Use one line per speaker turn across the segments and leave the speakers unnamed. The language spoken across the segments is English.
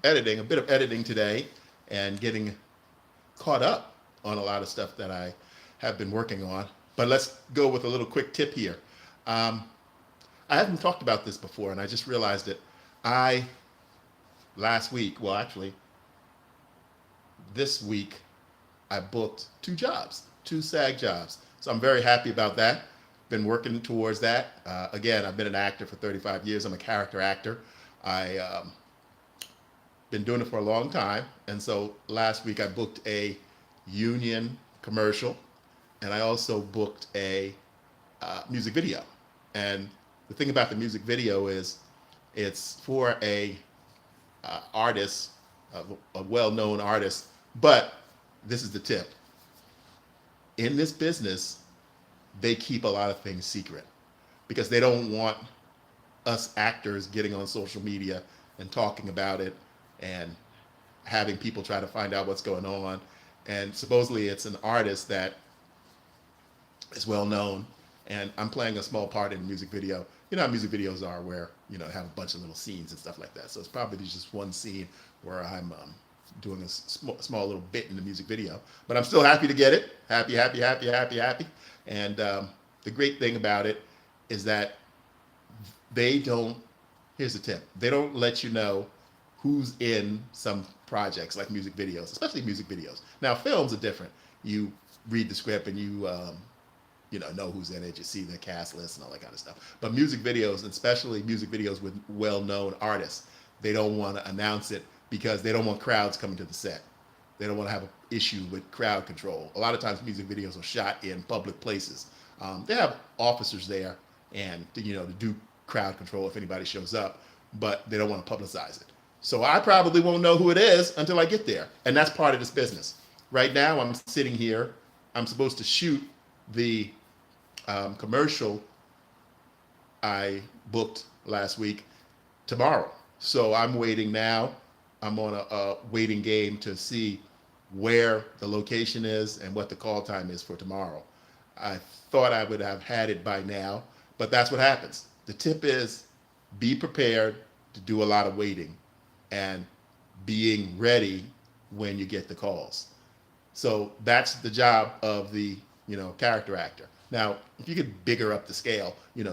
editing, a bit of editing today, and getting caught up on a lot of stuff that I have been working on. But let's go with a little quick tip here. Um, I haven't talked about this before, and I just realized it. I last week, well, actually, this week, I booked two jobs, two SAG jobs. So I'm very happy about that. Been working towards that. Again, I've been an actor for 35 years. I'm a character actor. I been doing it for a long time. And so last week I booked a union commercial, and I also booked a music video. And the thing about the music video is it's for a artist, a well-known artist. But this is the tip. In this business, they keep a lot of things secret because they don't want us actors getting on social media and talking about it and having people try to find out what's going on. And supposedly it's an artist that is well known, and I'm playing a small part in the music video. You know how music videos are, where have a bunch of little scenes and stuff like that. So it's probably just one scene where I'm doing a small little bit in the music video. But I'm still happy to get it. Happy, happy, happy, happy, happy. And the great thing about it is that they don't. Here's the tip: they don't let you know who's in some projects like music videos, especially music videos. Now films are different. You read the script and you know who's in it. You see the cast list and all that kind of stuff. But music videos, and especially music videos with well-known artists, they don't want to announce it because they don't want crowds coming to the set. They don't want to have an issue with crowd control. A lot of times music videos are shot in public places. They have officers there and to do crowd control if anybody shows up, but they don't want to publicize it. So I probably won't know who it is until I get there. And that's part of this business. Right now I'm sitting here. I'm supposed to shoot the commercial I booked last week tomorrow. So I'm waiting now. I'm on a waiting game to see where the location is and what the call time is for tomorrow. I thought I would have had it by now, but that's what happens. The tip is be prepared to do a lot of waiting and being ready when you get the calls. So that's the job of the character actor. Now, if you could bigger up the scale, you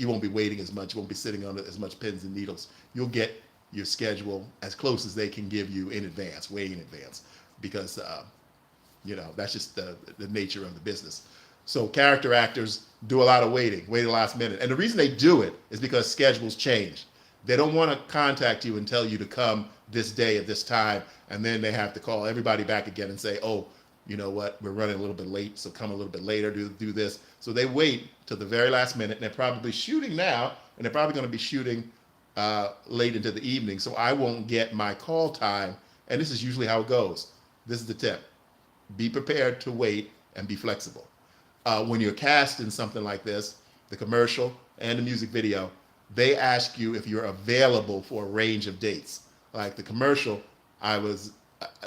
won't be waiting as much. You won't be sitting on as much pins and needles. You'll get your schedule as close as they can give you in advance, way in advance, because that's just the nature of the business. So character actors do a lot of waiting the last minute, and the reason they do it is because schedules change. They don't want to contact you and tell you to come this day at this time, and then they have to call everybody back again and say, oh, you know what, we're running a little bit late, so come a little bit later, do this. So they wait till the very last minute, and they're probably shooting now, and they're probably going to be shooting late into the evening, so I won't get my call time, and this is usually how it goes. This is the tip. Be prepared to wait and be flexible. When you're cast in something like this, the commercial and the music video, they ask you if you're available for a range of dates. Like the commercial,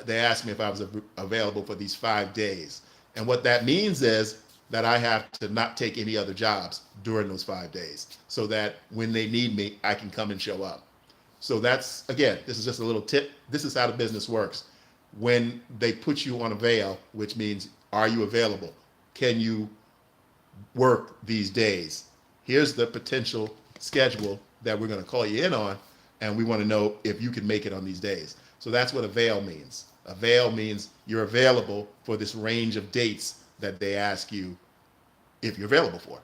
they asked me if I was available for these 5 days. And what that means is that I have to not take any other jobs during those 5 days so that when they need me, I can come and show up. So that's, again, this is just a little tip. This is how the business works. When they put you on a veil, which means, are you available? Can you work these days? Here's the potential schedule that we're going to call you in on, and we want to know if you can make it on these days. So that's what a veil means. A veil means you're available for this range of dates that they ask you if you're available for.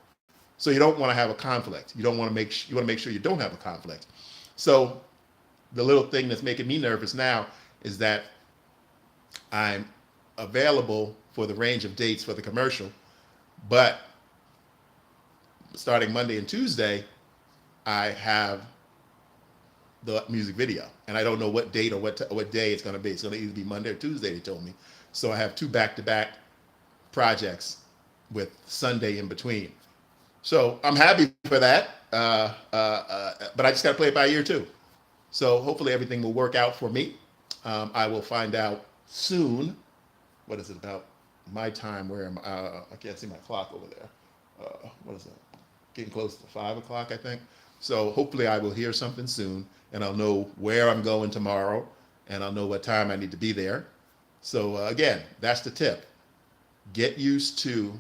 So you don't want to have a conflict. You want to make sure you don't have a conflict. So the little thing that's making me nervous now is that I'm available for the range of dates for the commercial, but starting Monday and Tuesday, I have the music video, and I don't know what date or what day it's going to be. It's going to either be Monday or Tuesday, they told me. So I have 2 back-to-back projects with Sunday in between. So I'm happy for that, but I just got to play it by ear too. So hopefully everything will work out for me. I will find out soon. What is it about my time? Where am I? I can't see my clock over there. What is it? Getting close to 5 o'clock, I think. So hopefully I will hear something soon, and I'll know where I'm going tomorrow, and I'll know what time I need to be there. So again, that's the tip. Get used to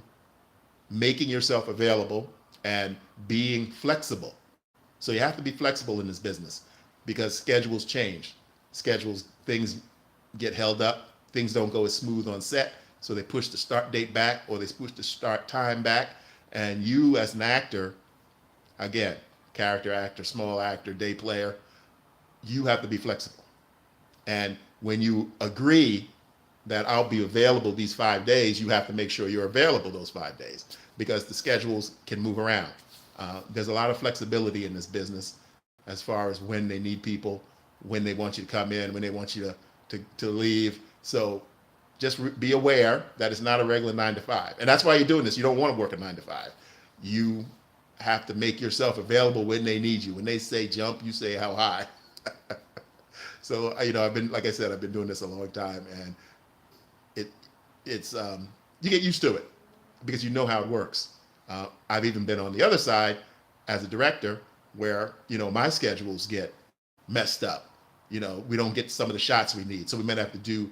making yourself available and being flexible. So you have to be flexible in this business because schedules change. Schedules, things get held up, things don't go as smooth on set, so they push the start date back or they push the start time back. And you, as an actor, again, character actor, small actor, day player, you have to be flexible. And when you agree that I'll be available these 5 days, you have to make sure you're available those 5 days because the schedules can move around. There's a lot of flexibility in this business as far as when they need people, when they want you to come in, when they want you to leave. So just be aware that it's not a regular 9 to 5. And that's why you're doing this. You don't want to work a 9 to 5. You have to make yourself available when they need you. When they say jump, you say how high. So, I've been, like I said, I've been doing this a long time, and it it's you get used to it because you know how it works. I've even been on the other side as a director where, my schedules get messed up. We don't get some of the shots we need. So we might have to do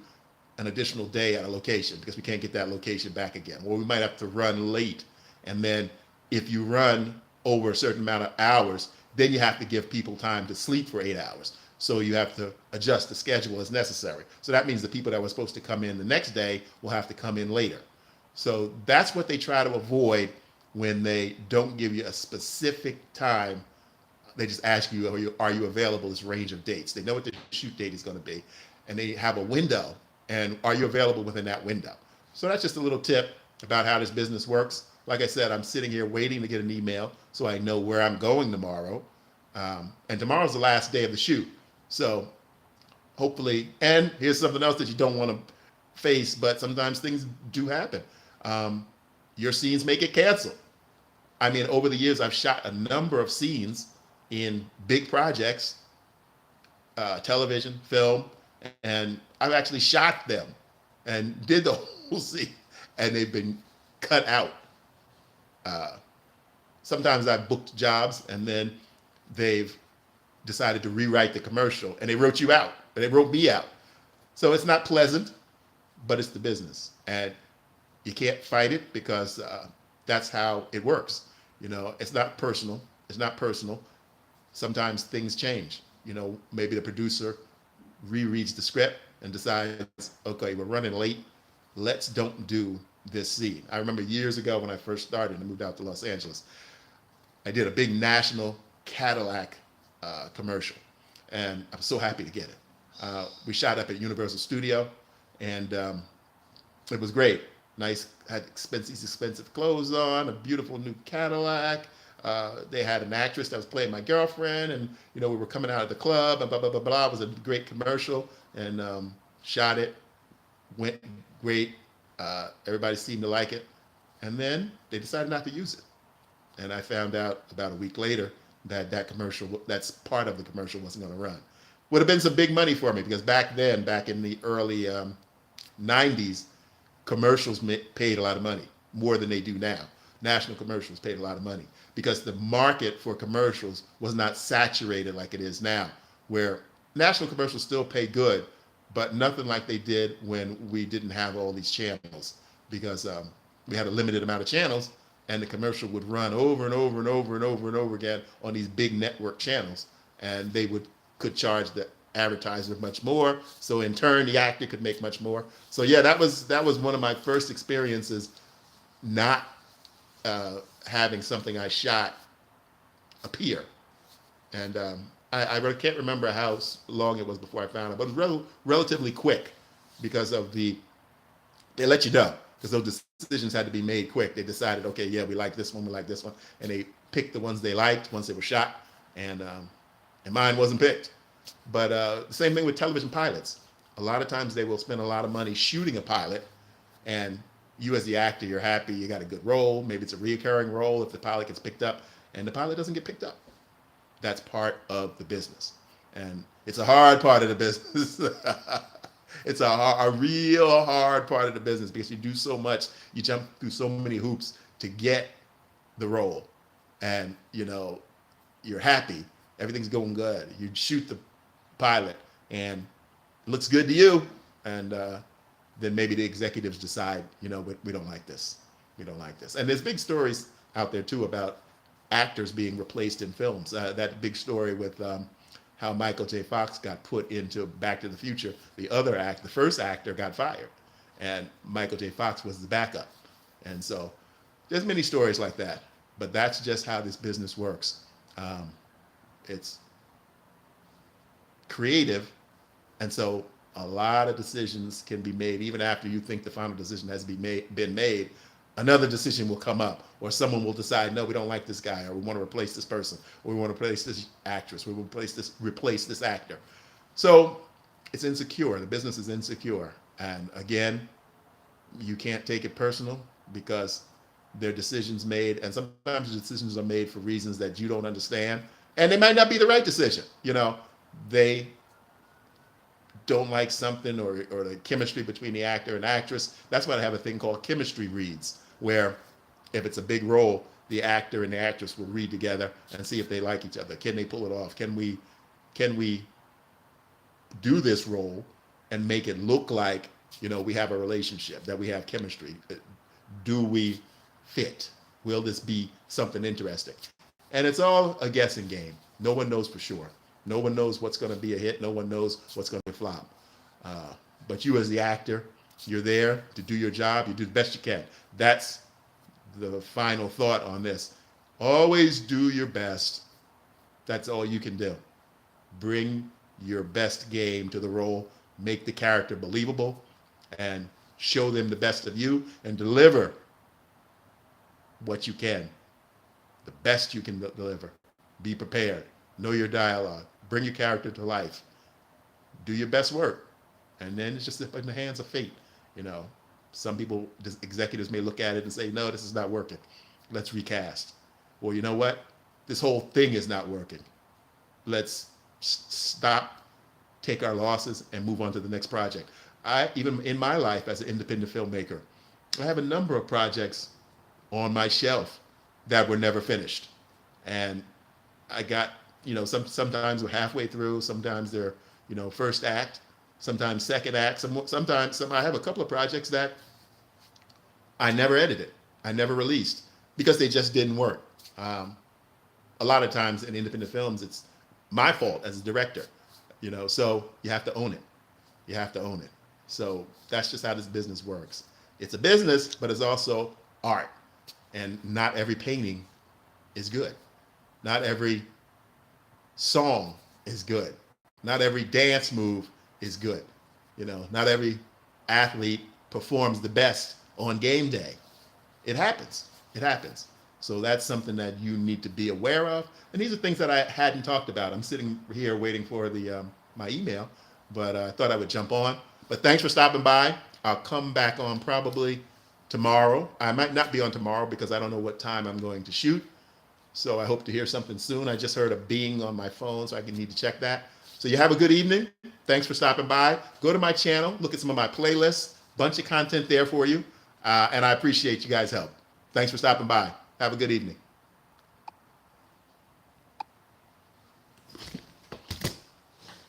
an additional day at a location because we can't get that location back again. Or we might have to run late. And then if you run over a certain amount of hours, then you have to give people time to sleep for 8 hours. So you have to adjust the schedule as necessary. So that means the people that were supposed to come in the next day will have to come in later. So that's what they try to avoid when they don't give you a specific time. They just ask you, are you available this range of dates? They know what the shoot date is going to be, and they have a window, and are you available within that window? So that's just a little tip about how this business works. Like I said, I'm sitting here waiting to get an email so I know where I'm going tomorrow. And tomorrow's the last day of the shoot. So hopefully, and here's something else that you don't want to face, but sometimes things do happen. Your scenes may get canceled. I mean, over the years, I've shot a number of scenes in big projects, television, film, and I've actually shot them and did the whole scene, and they've been cut out. Sometimes I've booked jobs, and then they've decided to rewrite the commercial, and they wrote you out, and they wrote me out. So it's not pleasant, but it's the business, and you can't fight it because that's how it works. It's not personal. It's not personal. Sometimes things change. Maybe the producer rereads the script and decides, okay, we're running late. Let's don't do this scene. I remember years ago when I first started and moved out to Los Angeles, I did a big national Cadillac commercial, and I'm so happy to get it. We shot up at Universal Studio, and it was great. Nice, had expensive clothes on, a beautiful new Cadillac. They had an actress that was playing my girlfriend, and we were coming out of the club, and blah blah blah blah. It was a great commercial, and shot it, went great. Everybody seemed to like it, and then they decided not to use it. And I found out about a week later that commercial, that's part of the commercial, wasn't going to run. Would have been some big money for me because back then, back in the early 90s, commercials paid a lot of money, more than they do now. National commercials paid a lot of money because the market for commercials was not saturated like it is now, where national commercials still pay good, but nothing like they did when we didn't have all these channels, because we had a limited amount of channels, and the commercial would run over and over and over and over and over again on these big network channels, and they could charge the advertiser much more. So in turn, the actor could make much more. So yeah, that was one of my first experiences not having something I shot appear. And I really can't remember how long it was before I found it, but it was relatively quick because they let you know, because those decisions had to be made quick. They decided, okay, yeah, we like this one, and they picked the ones they liked once they were shot, and mine wasn't picked. But the same thing with television pilots. A lot of times they will spend a lot of money shooting a pilot, and you as the actor, you're happy, you got a good role, maybe it's a reoccurring role if the pilot gets picked up, and the pilot doesn't get picked up. That's part of the business. And it's a hard part of the business. It's a real hard part of the business because you do so much, you jump through so many hoops to get the role. And, you're happy, everything's going good. You shoot the pilot, and it looks good to you, and then maybe the executives decide, we don't like this. We don't like this. And there's big stories out there too about actors being replaced in films. That big story with how Michael J. Fox got put into Back to the Future. The first actor got fired, and Michael J. Fox was the backup. And so there's many stories like that, but that's just how this business works. It's creative, and so a lot of decisions can be made even after you think the final decision has been made. Another decision will come up, or someone will decide, no, we don't like this guy, or we want to replace this person, or we want to replace this actress, we want to replace this actor. So it's insecure. The business is insecure. And again, you can't take it personal because there are decisions made, and sometimes the decisions are made for reasons that you don't understand, and they might not be the right decision. They don't like something, or the chemistry between the actor and actress. That's why I have a thing called chemistry reads, where if it's a big role, the actor and the actress will read together and see if they like each other. Can they pull it off? Can we do this role and make it look like, we have a relationship, that we have chemistry? Do we fit? Will this be something interesting? And it's all a guessing game. No one knows for sure. No one knows what's going to be a hit. No one knows what's going to flop. But you as the actor, you're there to do your job. You do the best you can. That's the final thought on this. Always do your best. That's all you can do. Bring your best game to the role. Make the character believable, and show them the best of you, and deliver what you can. The best you can deliver. Be prepared. Know your dialogue. Bring your character to life. Do your best work. And then it's just in the hands of fate. Some people, executives may look at it and say, no, this is not working. Let's recast. Or you know what? This whole thing is not working. Let's stop, take our losses, and move on to the next project. Even in my life as an independent filmmaker, I have a number of projects on my shelf that were never finished. And I got, sometimes we're halfway through, sometimes they're, first act, sometimes second act, sometimes I have a couple of projects that I never edited, I never released, because they just didn't work. A lot of times in independent films, it's my fault as a director, so you have to own it. You have to own it. So that's just how this business works. It's a business, but it's also art. And not every painting is good. Not every song is good. Not every dance move is good. Not every athlete performs the best on game day. It happens. It happens. So that's something that you need to be aware of. And these are things that I hadn't talked about. I'm sitting here waiting for my email, but I thought I would jump on. But thanks for stopping by. I'll come back on probably tomorrow. I might not be on tomorrow because I don't know what time I'm going to shoot. So I hope to hear something soon. I just heard a bing on my phone, so I need to check that. So you have a good evening. Thanks for stopping by. Go to my channel, look at some of my playlists, bunch of content there for you. And I appreciate you guys' help. Thanks for stopping by. Have a good evening.